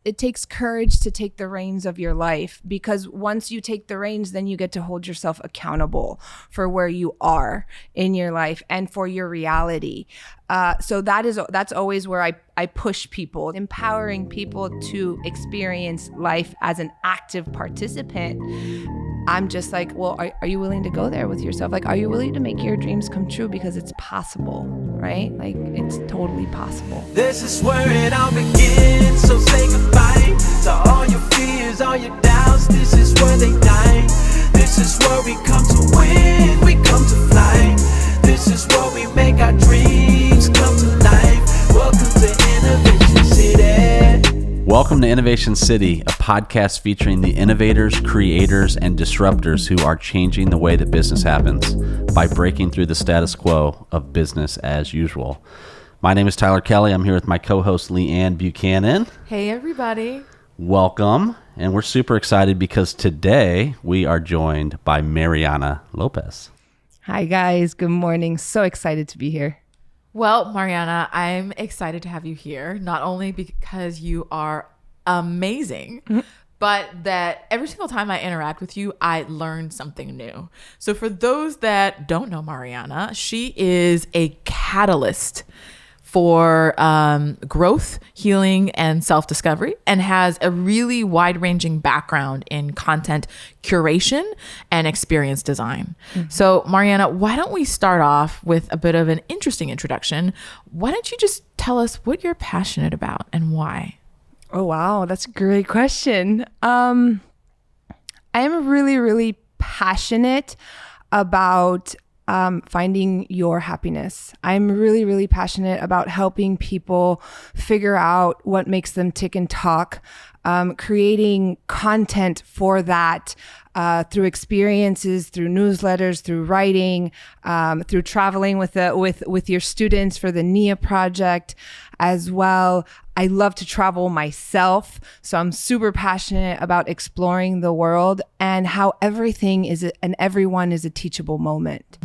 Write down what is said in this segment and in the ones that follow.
it takes courage to take the reins of your life, because once you take the reins, then you get to hold yourself accountable for where you are in your life and for your reality. So that's always where I push people, empowering people to experience life as an active participant. I'm just like, well, are you willing to go there with yourself? Like, are you willing to make your dreams come true? Because it's possible, right? Like, it's totally possible. This is where it all begins, so say goodbye to all your fears, all your doubts. This is where they die. This is where we come to win, we come to fly. This is where we make our dreams come to life. Welcome to Innovation City. Welcome to Innovation City, a podcast featuring the innovators, creators, and disruptors who are changing the way that business happens by breaking through the status quo of business as usual. My name is Tyler Kelly. I'm here with my co-host, Leanne Buchanan. Hey, everybody. Welcome. And we're super excited because today we are joined by Marianna Lopez. Hi, guys. Good morning. So excited to be here. Well, Marianna, I'm excited to have you here, not only because you are amazing, but that every single time I interact with you, I learn something new. So for those that don't know Marianna, she is a catalyst for growth, healing, and self-discovery, and has a really wide-ranging background in content curation and experience design. Mm-hmm. So, Marianna, why don't we start off with a bit of an interesting introduction? Why don't you just tell us what you're passionate about and why? Oh, wow. That's a great question. I am really, really passionate about finding your happiness. I'm really, really passionate about helping people figure out what makes them tick and talk, creating content for that through experiences, through newsletters, through writing, through traveling with your students for the NIA project as well. I love to travel myself, so I'm super passionate about exploring the world and how everything is and everyone is a teachable moment.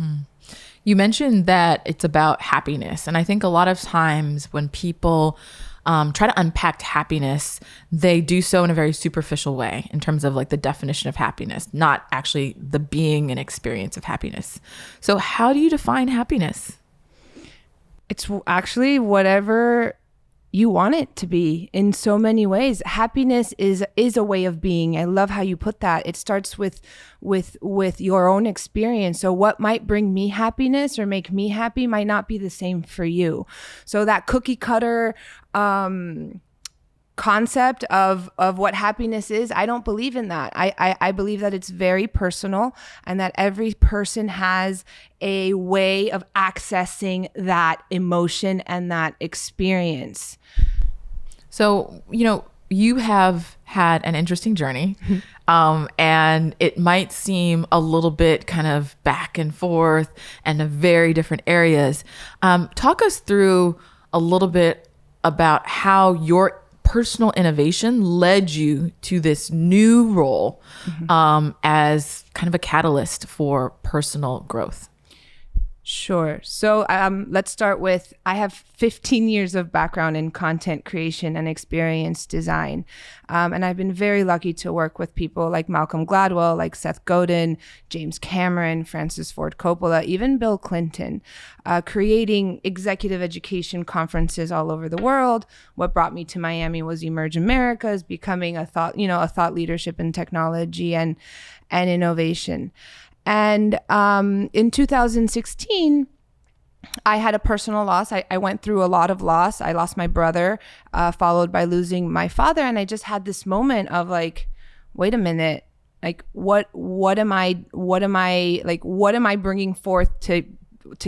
You mentioned that it's about happiness, and I think a lot of times when people try to unpack happiness, they do so in a very superficial way in terms of like the definition of happiness, not actually the being and experience of happiness. So how do you define happiness? It's actually whatever you want it to be in so many ways. Happiness is a way of being. I love how you put that. It starts with your own experience. So what might bring me happiness or make me happy might not be the same for you. So that cookie cutter concept of what happiness is, I don't believe in that. I believe that it's very personal and that every person has a way of accessing that emotion and that experience. So, you have had an interesting journey, and it might seem a little bit kind of back and forth and very different areas. Talk us through a little bit about how your personal innovation led you to this new role as kind of a catalyst for personal growth. Sure. So let's start with, I have 15 years of background in content creation and experience design. And I've been very lucky to work with people like Malcolm Gladwell, like Seth Godin, James Cameron, Francis Ford Coppola, even Bill Clinton, creating executive education conferences all over the world. What brought me to Miami was Emerge Americas, becoming a thought leadership in technology and innovation. And in 2016, I had a personal loss. I went through a lot of loss. I lost my brother, followed by losing my father. And I just had this moment of like, wait a minute, like what am I bringing forth to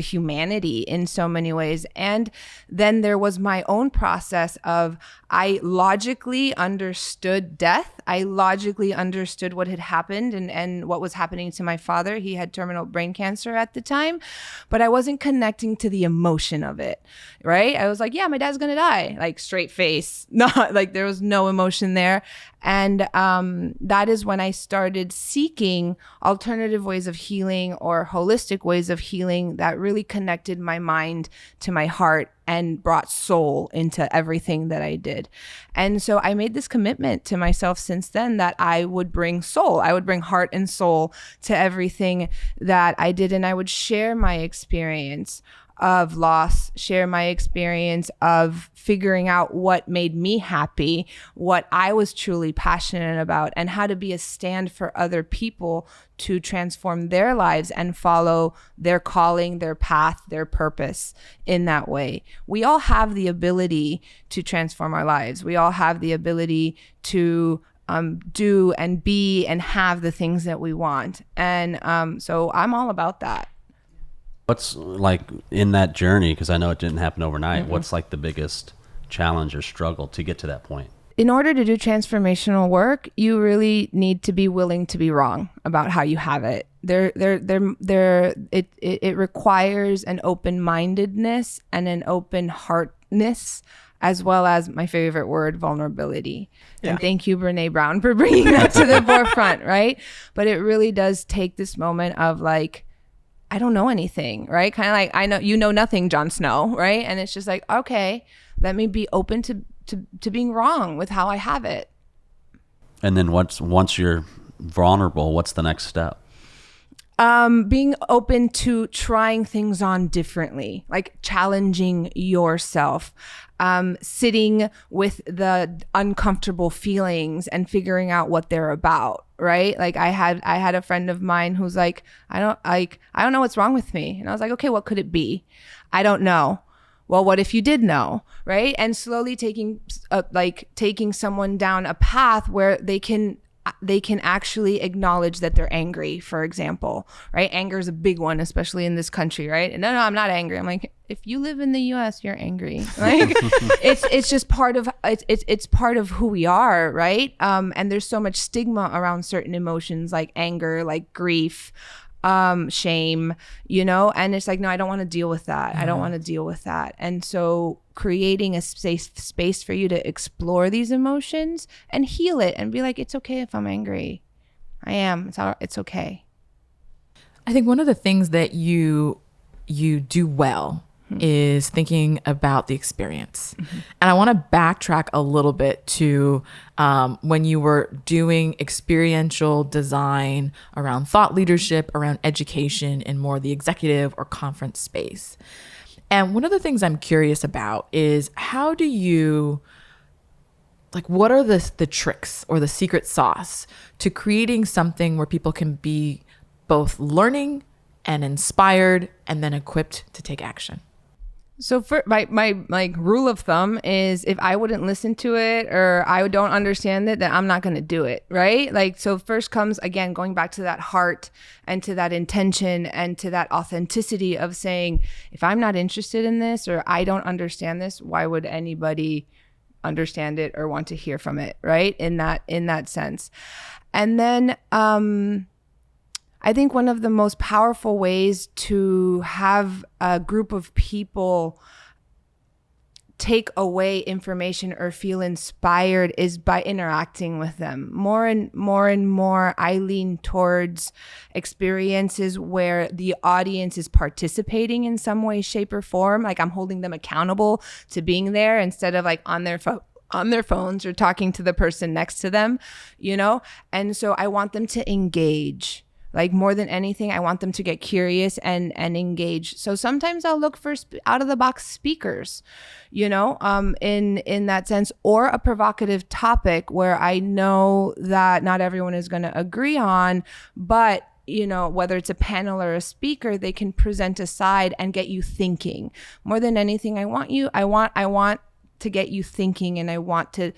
humanity in so many ways? And then there was my own process of, I logically understood death. I logically understood what had happened and what was happening to my father. He had terminal brain cancer at the time, but I wasn't connecting to the emotion of it, right? I was like, yeah, my dad's gonna die, like straight face, not like there was no emotion there. And that is when I started seeking alternative ways of healing or holistic ways of healing that really connected my mind to my heart and brought soul into everything that I did. And so I made this commitment to myself since then that I would bring soul. I would bring heart and soul to everything that I did. And I would share my experience of loss, share my experience of figuring out what made me happy, what I was truly passionate about, and how to be a stand for other people to transform their lives and follow their calling, their path, their purpose in that way. We all have the ability to transform our lives. We all have the ability to do and be and have the things that we want. And so I'm all about that. What's like in that journey, because I know it didn't happen overnight, what's like the biggest challenge or struggle to get to that point? In order to do transformational work, you really need to be willing to be wrong about how you have it. It requires an open-mindedness and an open heartness, as well as my favorite word, vulnerability. Yeah. And thank you, Brene Brown, for bringing that to the forefront, right? But it really does take this moment of like, I don't know anything, right? Kind of like, I know you know nothing, Jon Snow, right? And it's just like, okay, let me be open to being wrong with how I have it. And then once you're vulnerable, what's the next step? Being open to trying things on differently, like challenging yourself, sitting with the uncomfortable feelings and figuring out what they're about, right? Like I had a friend of mine who's like, I don't know what's wrong with me. And I was like, okay, what could it be? I don't know. Well, what if you did know, right? And slowly taking someone down a path where they can actually acknowledge that they're angry, for example, right? Anger is a big one, especially in this country, right? And no, I'm not angry. I'm like, if you live in the US, you're angry. Like it's just part of it's part of who we are, right? And there's so much stigma around certain emotions like anger, like grief, shame, and it's like, no, I don't want to deal with that. I don't want to deal with that. And so creating a space for you to explore these emotions and heal it and be like, it's okay if I'm angry. I am. It's okay. I think one of the things that you do well is thinking about the experience. And I want to backtrack a little bit to when you were doing experiential design around thought leadership, around education, and more the executive or conference space. And one of the things I'm curious about is how do you, like, what are the tricks or the secret sauce to creating something where people can be both learning and inspired and then equipped to take action? So for my like rule of thumb is if I wouldn't listen to it or I don't understand it, then I'm not going to do it, right? Like, so first comes, again, going back to that heart and to that intention and to that authenticity of saying, if I'm not interested in this or I don't understand this, why would anybody understand it or want to hear from it, right? In that sense. And then I think one of the most powerful ways to have a group of people take away information or feel inspired is by interacting with them. More and more, I lean towards experiences where the audience is participating in some way, shape, or form. Like I'm holding them accountable to being there instead of like on their phones or talking to the person next to them, And so I want them to engage. Like more than anything, I want them to get curious and engage. So sometimes I'll look for out of the box speakers, in that sense, or a provocative topic where I know that not everyone is going to agree on, but whether it's a panel or a speaker, they can present a side and get you thinking. More than anything, I want to get you thinking, and I want to.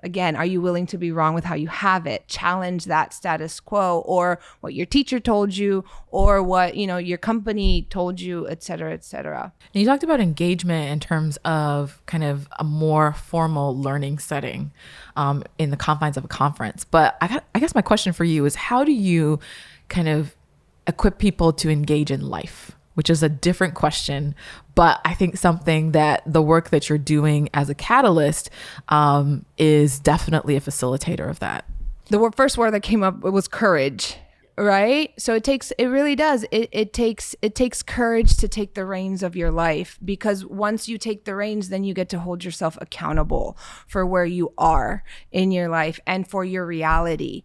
Again, are you willing to be wrong with how you have it? Challenge that status quo or what your teacher told you or what, your company told you, et cetera, et cetera. And you talked about engagement in terms of kind of a more formal learning setting in the confines of a conference. But I guess my question for you is how do you kind of equip people to engage in life? Which is a different question, but I think something that the work that you're doing as a catalyst is definitely a facilitator of that. The first word that came up was courage, Right? So it really does. It takes courage to take the reins of your life, because once you take the reins, then you get to hold yourself accountable for where you are in your life and for your reality.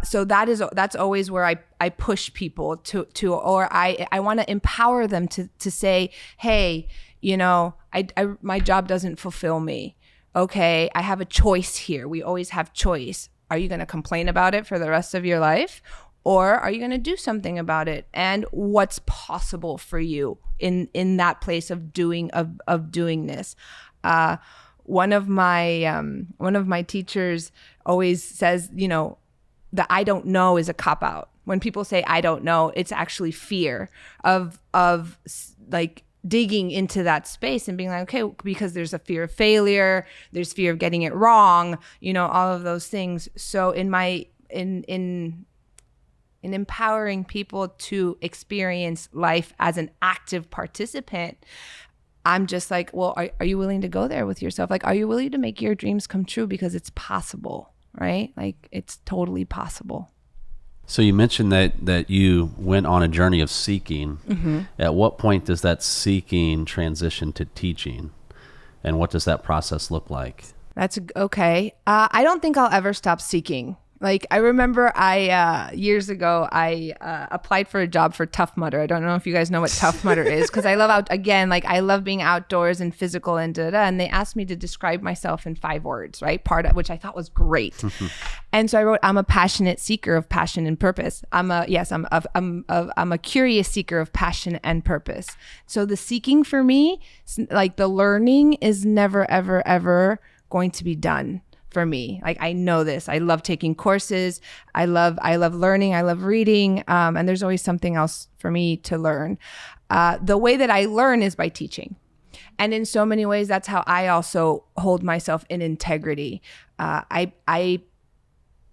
So that's always where I push people to or I want to empower them to say, hey, my job doesn't fulfill me. Okay, I have a choice here. We always have choice. Are you going to complain about it for the rest of your life? Or are you going to do something about it? And what's possible for you in that place of doing this? One of my teachers always says, the I don't know is a cop out. When people say I don't know, it's actually fear of like digging into that space and being like, okay, because there's a fear of failure, there's fear of getting it wrong, all of those things. So in empowering people to experience life as an active participant, I'm just like, well, are you willing to go there with yourself? Like, are you willing to make your dreams come true? Because it's possible, right? Like, it's totally possible. So you mentioned that you went on a journey of seeking. Mm-hmm. At what point does that seeking transition to teaching? And what does that process look like? That's okay. I don't think I'll ever stop seeking. Like, I remember years ago, I applied for a job for Tough Mudder. I don't know if you guys know what Tough Mudder is, because I love being outdoors and physical and and they asked me to describe myself in 5 words, right? Which I thought was great. And so I wrote, I'm a passionate seeker of passion and purpose. I'm a curious seeker of passion and purpose. So the seeking for me, like the learning, is never, ever, ever going to be done. For me, like, I know this. I love taking courses. I love learning. I love reading. And there's always something else for me to learn. The way that I learn is by teaching. And in so many ways, that's how I also hold myself in integrity. I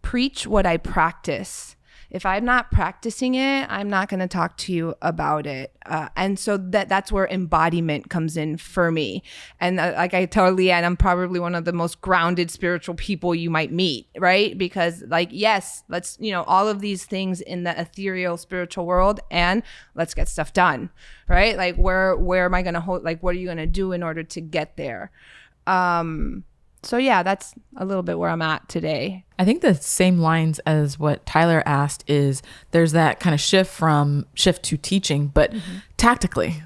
preach what I practice. If I'm not practicing it, I'm not going to talk to you about it. And so that's where embodiment comes in for me. And like I told Leanne, I'm probably one of the most grounded spiritual people you might meet, right? Because like, yes, let's, all of these things in the ethereal spiritual world, and let's get stuff done, right? Like, where am I going to hold, like, what are you going to do in order to get there? So yeah, that's a little bit where I'm at today. I think the same lines as what Tyler asked is there's that kind of shift to teaching, but tactically,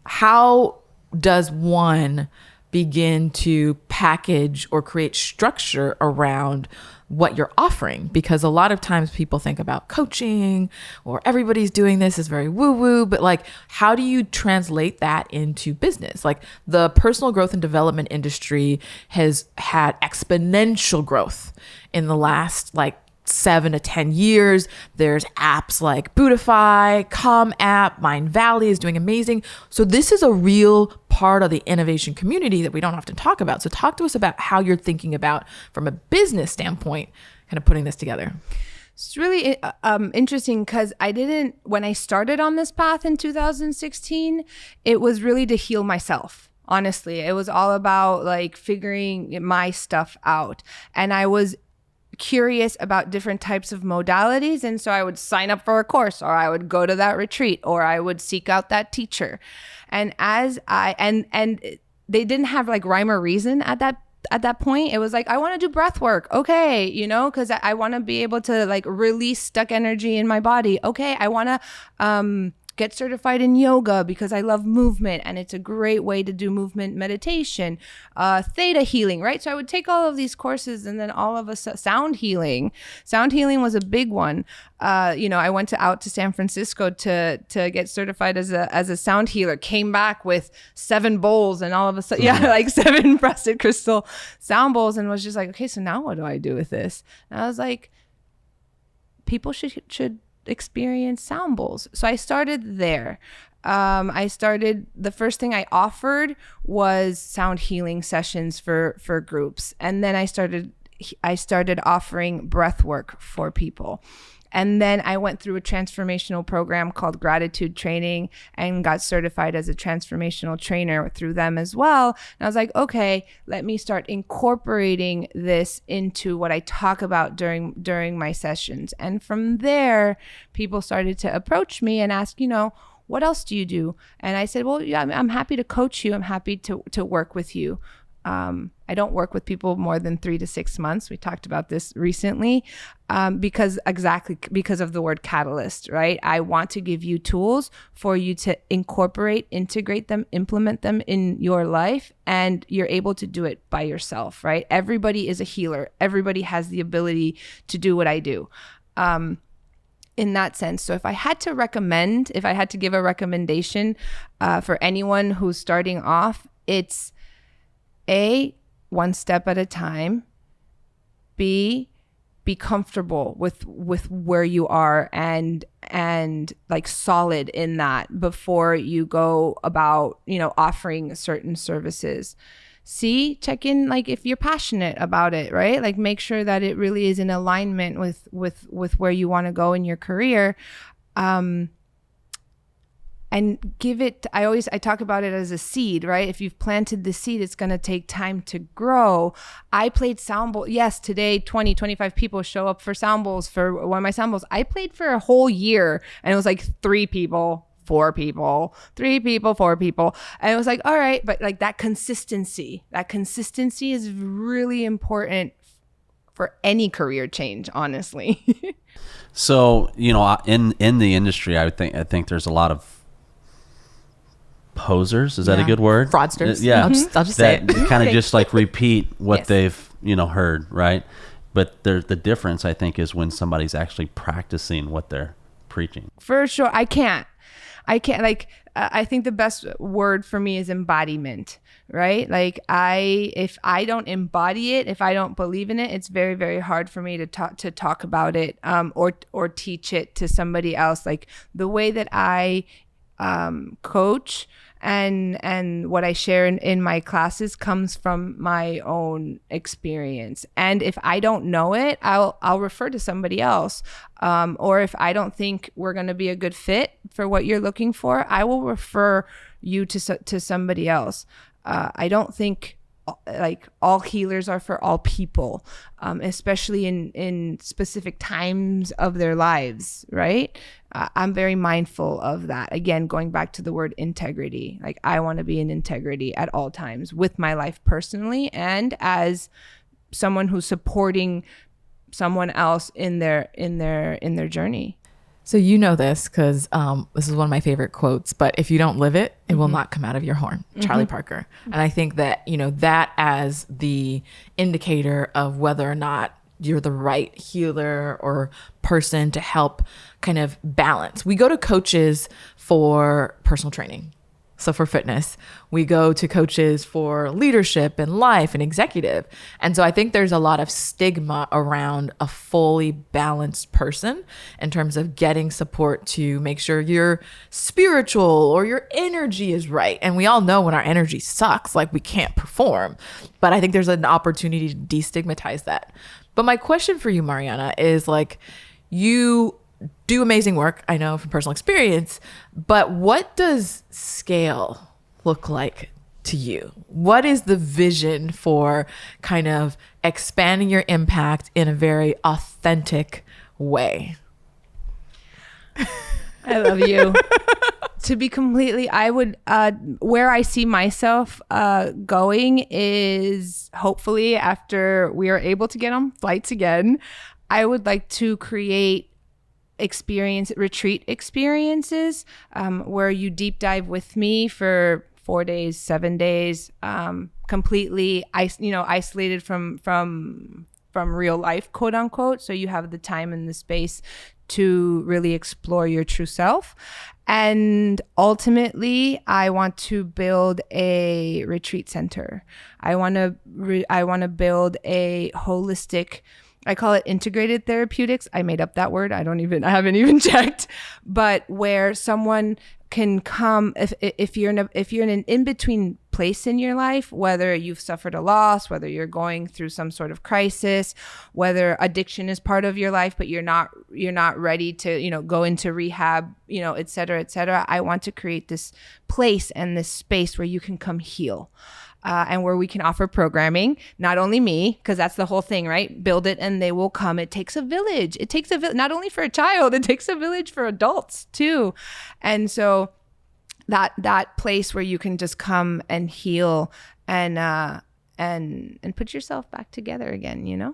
how does one begin to package or create structure around what you're offering? Because a lot of times people think about coaching or everybody's doing this is very woo woo, but like, how do you translate that into business? Like, the personal growth and development industry has had exponential growth in the last 7 to 10 years. There's apps like Bootify, Calm app, Mind Valley is doing amazing. So this is a real part of the innovation community that we don't often talk about. So talk to us about how you're thinking about, from a business standpoint, kind of putting this together. It's really interesting, because when I started on this path in 2016, it was really to heal myself. Honestly, it was all about like figuring my stuff out. And I was curious about different types of modalities, and so I would sign up for a course, or I would go to that retreat, or I would seek out that teacher. And as and they didn't have like rhyme or reason at that point. It was like, I want to do breath work, okay, because I want to be able to like release stuck energy in my body, okay. I want to get certified in yoga because I love movement, and it's a great way to do movement meditation, theta healing, right? So I would take all of these courses, and then all of sound healing was a big one. I went out to San Francisco to get certified as a sound healer, came back with 7 bowls, and all of a sudden, like 7 frosted crystal sound bowls, and was just like, okay, so now what do I do with this? And I was like, people should experience sound bowls. So I started there. The first thing I offered was sound healing sessions for groups. And then I started I started offering breath work for people. And then I went through a transformational program called Gratitude Training and got certified as a transformational trainer through them as well. And I was like, okay, let me start incorporating this into what I talk about during my sessions. And from there, people started to approach me and ask, what else do you do? And I said, well, yeah, I'm happy to coach you. I'm happy to work with you. I don't work with people more than 3 to 6 months. We talked about this recently because of the word catalyst, right? I want to give you tools for you to incorporate, integrate them, implement them in your life, and you're able to do it by yourself, right? Everybody is a healer. Everybody has the ability to do what I do. In that sense. So if I had to give a recommendation for anyone who's starting off, it's A, one step at a time. B, be comfortable with where you are and like solid in that before you go about, offering certain services. C, check in, like, if you're passionate about it, right? Like, make sure that it really is in alignment with where you want to go in your career. And give it, I talk about it as a seed, right? If you've planted the seed, it's going to take time to grow. I played sound bowl. Yes, today 20, 25 people show up for sound bowls, for one of my sound bowls. I played for a whole year and it was like 3 people, 4 people, 3 people, 4 people. And it was like, all right, but like that consistency is really important for any career change, honestly. So, in the industry, I think there's a lot of posers. Is that a good word? Fraudsters. Yeah. I'll just say that it. kind of just like repeat what Yes. they've, heard, right? But the difference, I think, is when somebody's actually practicing what they're preaching. For sure. I can't I think the best word for me is embodiment, right? Like if I don't embody it, if I don't believe in it, it's very, very hard for me to talk about it, or teach it to somebody else. Like the way that I coach and what I share in my classes comes from my own experience. And if I don't know it, I'll refer to somebody else. Or if I don't think we're going to be a good fit for what you're looking for, I will refer you to somebody else. I don't think like all healers are for all people, especially in specific times of their lives, right? I'm very mindful of that. Again, going back to the word integrity, like I want to be in integrity at all times with my life personally and as someone who's supporting someone else in their journey. So this because this is one of my favorite quotes, but if you don't live it, it will not come out of your horn. Charlie Parker. And I think that, that as the indicator of whether or not you're the right healer or person to help kind of balance. We go to coaches for personal training. So for fitness, we go to coaches for leadership and life and executive. And so I think there's a lot of stigma around a fully balanced person in terms of getting support to make sure you're spiritual or your energy is right. And we all know when our energy sucks, like we can't perform. But I think there's an opportunity to destigmatize that. But my question for you, Marianna, is like, you do amazing work, I know from personal experience, but what does scale look like to you? What is the vision for kind of expanding your impact in a very authentic way? I love you. To be completely, I would, where I see myself going is hopefully after we are able to get on flights again, I would like to create retreat experiences where you deep dive with me for 4 days, 7 days, completely isolated from real life, quote unquote. So you have the time and the space to really explore your true self. And ultimately, I want to build a retreat center. I want to build a holistic, I call it integrated therapeutics. I made up that word. I haven't even checked, but where someone can come if you're in an in-between place in your life, whether you've suffered a loss, whether you're going through some sort of crisis, whether addiction is part of your life, but you're not ready to, go into rehab, et cetera, et cetera. I want to create this place and this space where you can come heal. And where we can offer programming, not only me, because that's the whole thing, right? Build it and they will come. It takes a village. It takes a village, not only for a child, it takes a village for adults too. And so that place where you can just come and heal and put yourself back together again,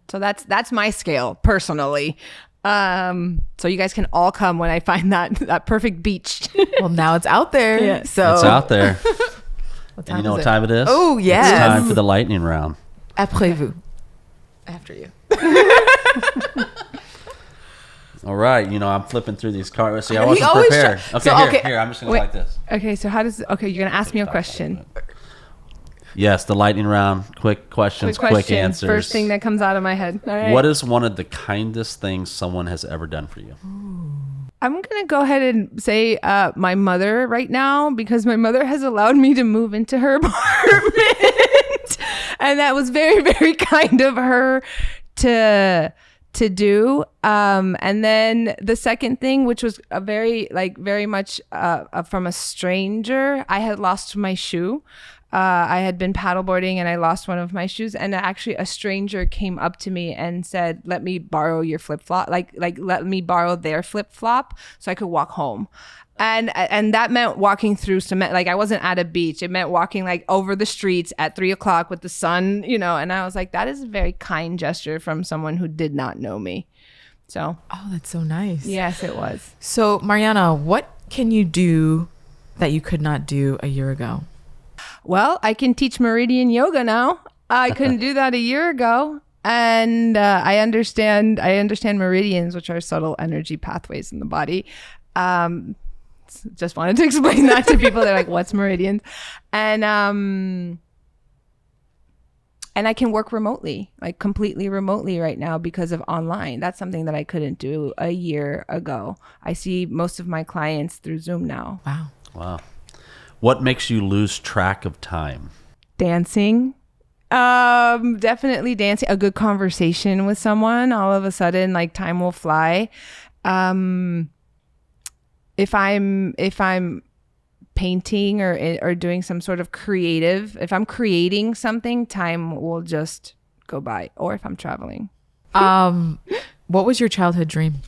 So that's my scale personally. So you guys can all come when I find that perfect beach. Well, now it's out there. Yeah. So It's out there. What And you know what time it is? Oh, yes. It's time for the lightning round. Après vous. After you. All right. I'm flipping through these cards. See, I He wasn't always prepared. try- Okay, so, here. I'm just going to Wait. like this. Okay, so you're going to ask me a question. Yes, the lightning round. Quick questions, quick answers. First thing that comes out of my head. All right. What is one of the kindest things someone has ever done for you? I'm going to go ahead and say my mother right now, because my mother has allowed me to move into her apartment. And that was very, very kind of her to do. And then the second thing, which was very much from a stranger, I had lost my shoe. I had been paddleboarding and I lost one of my shoes, and actually a stranger came up to me and said, "Let me borrow your flip-flop, like let me borrow their flip-flop so I could walk home." And that meant walking through cement. Like I wasn't at a beach. It meant walking like over the streets at 3:00 with the sun, and I was like, that is a very kind gesture from someone who did not know me. So, Oh, that's so nice. yes, it was. So, Marianna, what can you do that you could not do a year ago? Well, I can teach meridian yoga now. I couldn't do that a year ago. And I understand meridians, which are subtle energy pathways in the body. Just wanted to explain that to people. They're like, what's meridians? And I can work remotely, like completely remotely right now because of online. That's something that I couldn't do a year ago. I see most of my clients through Zoom now. Wow. What makes you lose track of time? Dancing. Definitely dancing. A good conversation with someone. All of a sudden, like time will fly. If I'm painting or doing some sort of creative, if I'm creating something, time will just go by. Or if I'm traveling. What was your childhood dream?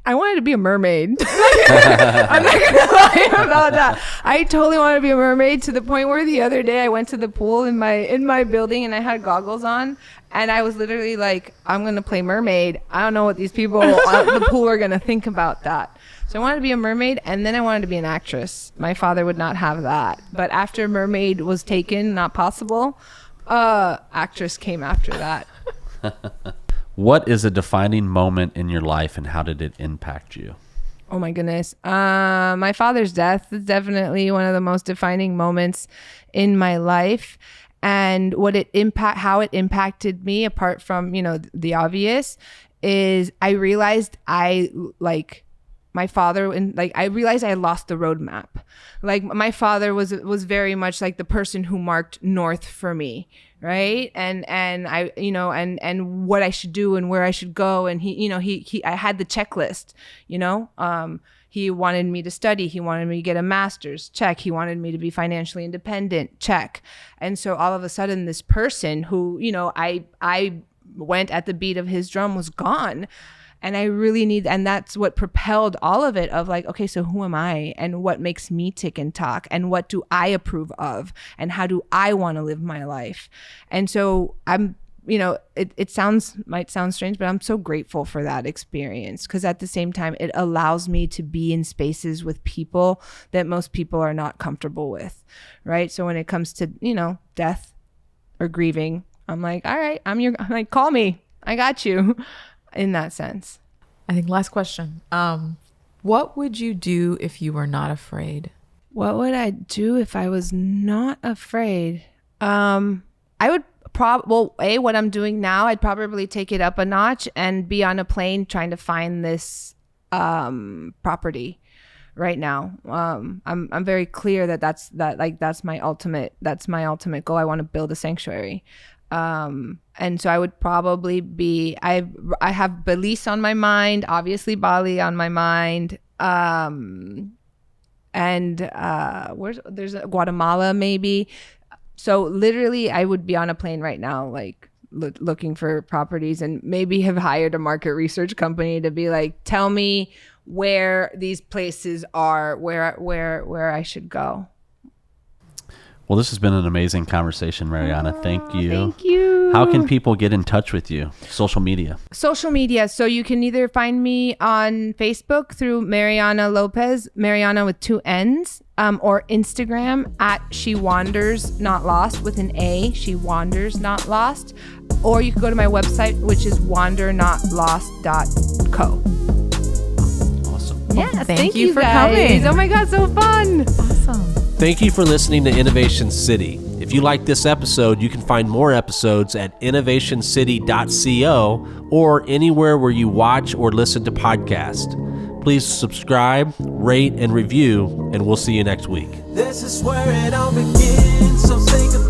I wanted to be a mermaid. I'm not gonna lie about that. I totally wanted to be a mermaid, to the point where the other day I went to the pool in my building and I had goggles on, and I was literally like, I'm gonna play mermaid. I don't know what these people at the pool are gonna think about that. So I wanted to be a mermaid, and then I wanted to be an actress. My father would not have that, but after mermaid was taken, not possible, actress came after that. What is a defining moment in your life, and how did it impact you? Oh my goodness. My father's death is definitely one of the most defining moments in my life. And how it impacted me, apart from, the obvious, is I realized I realized I had lost the roadmap. Like my father was very much like the person who marked north for me. Right. And I, and what I should do and where I should go. And I had the checklist, he wanted me to study. He wanted me to get a master's, check. He wanted me to be financially independent, check. And so all of a sudden this person who, I went at the beat of his drum was gone. And I really and that's what propelled all of it, of like, okay, so who am I, and what makes me tick and talk, and what do I approve of, and how do I want to live my life? And so I'm, it might sound strange, but I'm so grateful for that experience, because at the same time, it allows me to be in spaces with people that most people are not comfortable with, right? So when it comes to, death or grieving, I'm like, all right, I'm like, call me, I got you. In that sense. I think last question. What would you do if you were not afraid? What would I do if I was not afraid? I would what I'm doing now, I'd probably take it up a notch and be on a plane trying to find this property, right now. I'm very clear that's my ultimate goal. I want to build a sanctuary. And so I would probably be, I have Belize on my mind, obviously Bali on my mind. There's Guatemala maybe. So literally I would be on a plane right now, like looking for properties, and maybe have hired a market research company to be like, tell me where these places are, where I should go. Well, this has been an amazing conversation, Marianna. Thank you. Thank you. How can people get in touch with you? Social media. So you can either find me on Facebook through Marianna Lopez, Marianna with 2 N's, or Instagram at She Wanders Not Lost with an A, She Wanders Not Lost. Or you can go to my website, which is wandernotlost.co. Awesome. Yeah, Thank you for guys. coming. Oh my God, so fun. Awesome. Thank you for listening to Innovation City. If you like this episode, you can find more episodes at innovationcity.co or anywhere where you watch or listen to podcasts. Please subscribe, rate, and review, and we'll see you next week. This is where it all begins, so say goodbye.